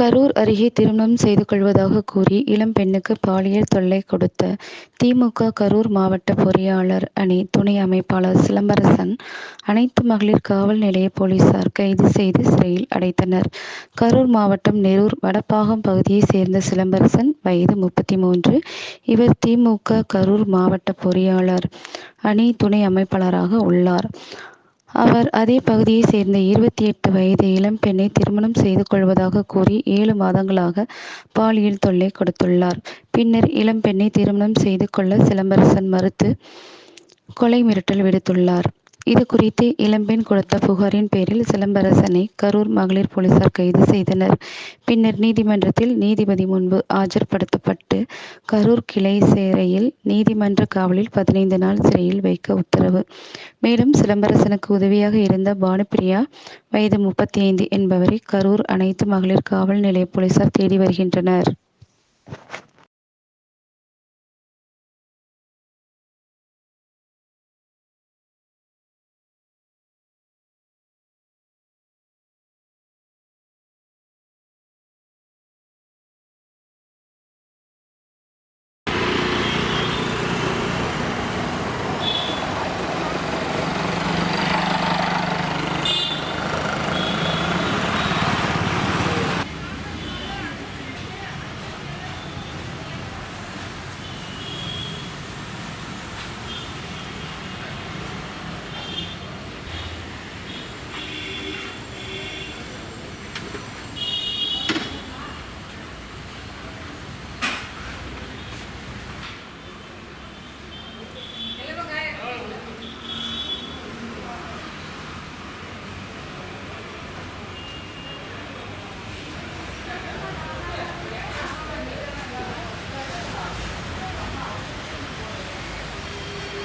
கரூர் அருகே திருமணம் செய்து கொள்வதாக கூறி இளம் பெண்ணுக்கு பாலியல் தொல்லை கொடுத்த திமுக கரூர் மாவட்ட பொறியாளர் அணி துணை அமைப்பாளர் சிலம்பரசன் அனைத்து மகளிர் காவல் நிலைய போலீசார் கைது செய்து சிறையில் அடைத்தனர். கரூர் மாவட்டம் நெரூர் வடப்பாகம் பகுதியைச் சேர்ந்த சிலம்பரசன், வயது 33. இவர் திமுக கரூர் மாவட்ட பொறியாளர் அணி துணை அமைப்பாளராக உள்ளார். அவர் அதே பகுதியைச் சேர்ந்த 28 வயது இளம்பெண்ணை திருமணம் செய்து கொள்வதாக கூறி 7 மாதங்களாக பாலியல் தொல்லை கொடுத்துள்ளார். பின்னர் இளம்பெண்ணை திருமணம் செய்து கொள்ள சிலம்பரசன் மறுத்து கொலை மிரட்டல் விடுத்துள்ளார். இதுகுறித்து இளம்பெண் கொடுத்த புகாரின் பேரில் சிலம்பரசனை கரூர் மகளிர் போலீசார் கைது செய்தனர். பின்னர் நீதிமன்றத்தில் நீதிபதி முன்பு ஆஜர்படுத்தப்பட்டு கரூர் கிளை சிறையில் நீதிமன்ற காவலில் 15 நாள் சிறையில் வைக்க உத்தரவு. மேலும் சிலம்பரசனுக்கு உதவியாக இருந்த பானுப்பிரியா, வயது 35 என்பவரை கரூர் அனைத்து மகளிர் காவல் நிலைய போலீசார் தேடி வருகின்றனர்.